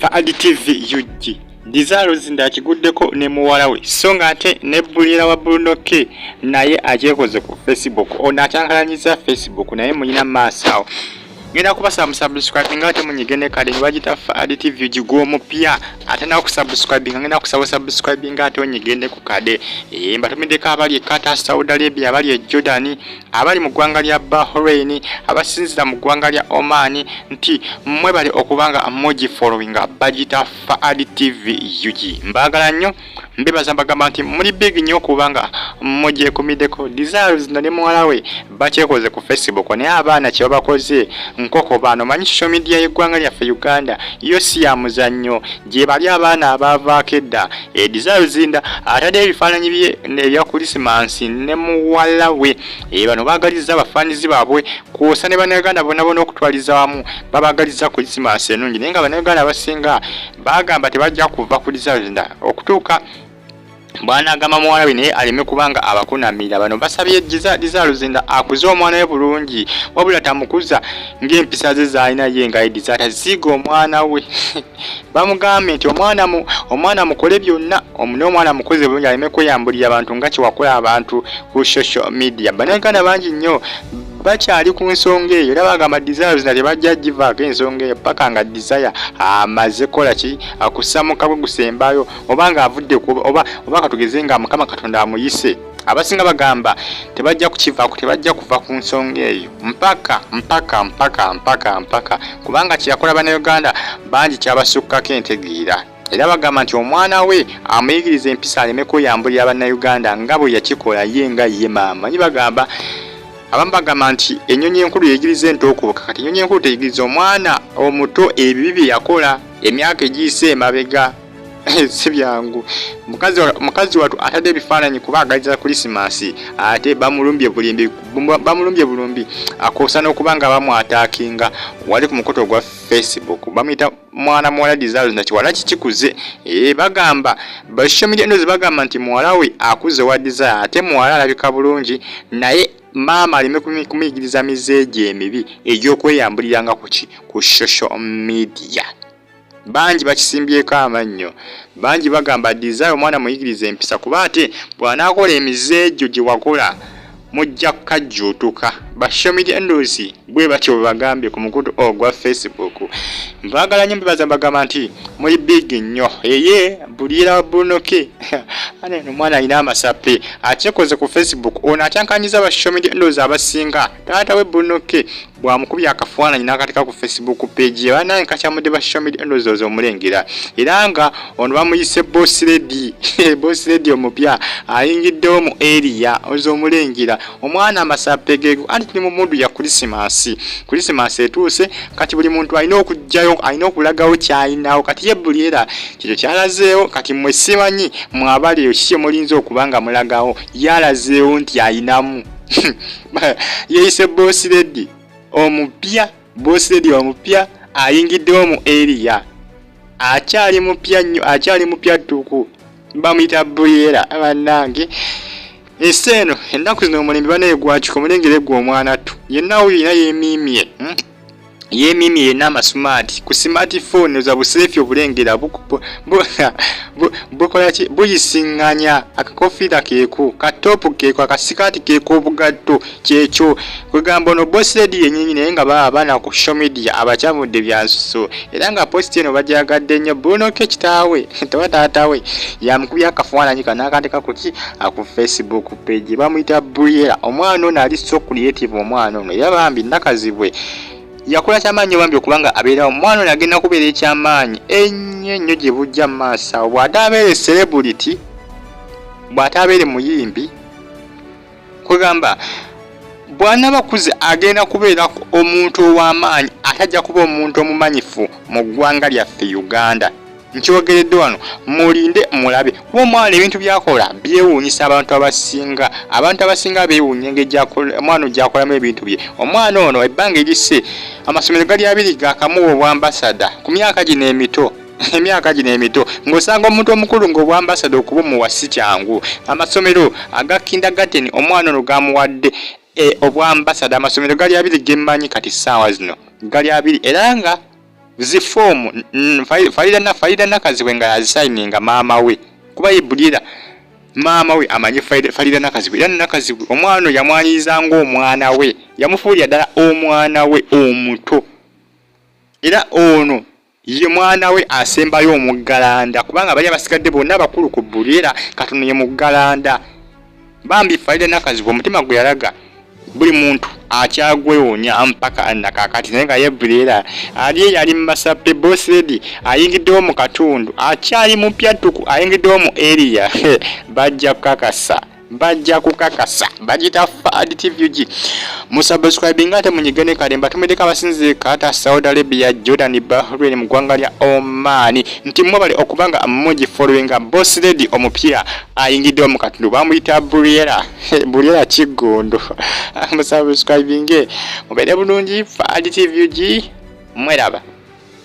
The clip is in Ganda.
TV UG Dizaro zinda kiguddeko ne muwala we so nga ate ne Briella wa Brunoke naye ajekoze ku Facebook ono Akyankalannyiza Facebook naye muyina maaso ngenda kubasa subscribe ngate munyigene kale bagita Faridah TV jigo mupya atana kusubscribe ngenda kusaba subscribe ngate onyigende ku kade mbatumideko abali kata Saudi Arabia abali Jordan abali mu ggwanga lya Bahrain abasinzira mu ggwanga lya Oman nti mmwe bali okubanga emoji following bagita Faridah TV UG mbagala nnyo mbebaza mbagamba nti muri big nnyo kubanga mmoje kumideko desires na muwala we bachekoze ku Facebook ne abana kye bakoze nkoko bano manyi social media y'eggwanga lyaffe Uganda yo si ya muzannyo gye bali abaana abavaakedda desires zinda atade ebifaananyi bye ebya Christmas ne muwala we bano bagaliza abafanizi baabwe kuosa ne Bannayuganda bonna okutwaliza wamu babagaliza Christmas enungi naye nga Bannayuganda abasinga bagamba tebajja kuva ku desires zinda okutuuka bwana agamba muwala we naye aleme kubanga abakunamira bano basabye Desire zinda akuze omwana we bulungi wabula tamukuza ng'empisa ze zaalina ye nga Desire ziga omwana we bamugambe nti omwana mukole byonna omwana mukoze bulungi aleme kweyambulira abantu nga kyewakola abantu ku social media Bannayuganda bangi nnyo bakyali ku nsonga eyo era bagamba Desire zinda tebajja givaako ensonga eyo paka nga Desire amaze kola ki akusamuka bwe gusembayo obanga avudde oba katugeze nga Mukama Katonda amuyise abasinga bagamba tebajja kukivaako tebajja kuva ku nsonga eyo mpaka kubanga kyakola Bannayuganda bangi kyabasukkako entegeera era bagamba nti omwana we amuyigiriza empisa aleme kweyambulira Bannayuganda nga bwe yakikola ye nga ye maama nyi bagamba abambagamba nti ennyonyi enkulu yegiriza ento okubuka kati ennyonyi enkulu teyigiriza omwana omuto ebibi bye yakola emyaka egiyise emabega si byangu mukazi watu atadde ebifaananyi kuba agaliza Christmas ate bamulumbye bulumbi akosa n'okubanga bamwataakinga wali ku mukoto gwa Facebook bamuyita mwana muwala Desire na kiwala kikuze bagamba social media ndozi bagamba nti muwala we akuze wa Desire ate muwala alabika bulungi naye maama alime kumuyigiriza mizeejo emibi egy'okweyambuliranga ku social media bangi bakisimbyeko amannyo bangi bagamba Desire omwana muyigiriza empisa kuba ate bw'anaakola emizeejo gye wakola mujja kukajjuutuka social media ndozi bwe batyo bagambye ku mukutu ogwa Facebook mbagala nnyo mbebaza mbagamba nti muri big nnyo Briella wa Brunoke ane omwana alina Masappe akyekoze ku Facebook ono Akyankalannyiza ba social media ndozi abasinga taata we Brunoke bwamukubya akafaananyi n'akateeka ku Facebook page banaye nkakyamudde ba social media ndozi oz'omulengera era nga ono bamuyise boss lady omupya ayingiddewo mu area oz'omulengera omwana Masappe gego anti tuli mu mundu ya Christmas etuuse kati buli muntu alina okujjayo alina okulagawo kyayinawo kati ye Briella kito kyalazeewo kati mwe simanyi mwabali kiki mulinza okubanga mulagawo yalazeewo nti ayinamu yeyise boss lady omupya ayingiddewo mu area akyali mupya tuku bamuyita Briella bannange eseno ennaku zino omulembe banaye gwakiko mulengere gwe omwana tu yenna oyo yina yemimye yenna amasumati ku smartphone za buseefi obulengera bukola ki buyisiŋŋanya akakofiira keeku katopu keeku akasikati keeku obugatto kyekyo kwegamba ono boss lady yennyini naye nga baba abaana ku social media abakyamudde byansuso era nga posti eno bajagadde nnyo Brunoke kitaawe toba taatawe yamukubya akafaananyi kanaakateka kuki ku Facebook page bamuyita Briella omwana ono ali so creative omwana ono era Bambi Nakazibwe yakola kyamaanyi Bambi okubanga abeerawo omwana ono agenda kubeera ekyamaanyi ennyo gye bujja mu maaso bw'ate abeere celebrity bw'ate abeere muyimbi kwegamba bwana bakuze agenda kubeera omuntu ow'amaanyi atajja kuba omuntu omumanyifu mu ggwanga lyaffe Uganda nkyogeredde wano mulinde mulabe kuba omwana ebintu byakola byewuunyisa abantu abasinga beewuunya omwana gyakolamu ebintu bye omwana ono ebbanga erisse amasomero gali abiri gakamuwa obwambasada ku myaka gino emito ng'osanga omuntu omukulu ng'obwambasada okuba omuwa si kyangu amasomero aga kindergarten omwana ono gamuwadde obwambasada amasomero gali abiri gemmanyi kati ssaawa zino gali abiri era nga zifomu Faridah Nakazibwe nga yazisayininga maama we kuba ye Briella maama we amanyi Faridah Nakazibwe era Nakazibwe omwana yamwanyiza ng'omwana we yamufuulira ddala omwana we omuto era ono ye mwana we asembayo omuggalanda kubanga bali abasigadde bonna bakulu ku Briella katono ye muggalanda Bambi Faridah Nakazibwe omutima gwe yalaga buli muntu akyagwewonya mpaka nakakati naye nga ye Briella ali yali Masappe boss lady ayingiddewo mu katundu akyali mu pyatuku ayingiddewo mu area bajja kukakasa bagita Fad TVG musubscribing ate munyigane kalemba tumedeka abasinze kata Saudi Arabia Jordan Bahrain mu ggwanga lya Oman nti mwabale okubanga mmoji following boss lady omupya ayingiddewo mu katundu bamuyita Briella kigondo musubscribing mubere bulungi Fad TVG mweraba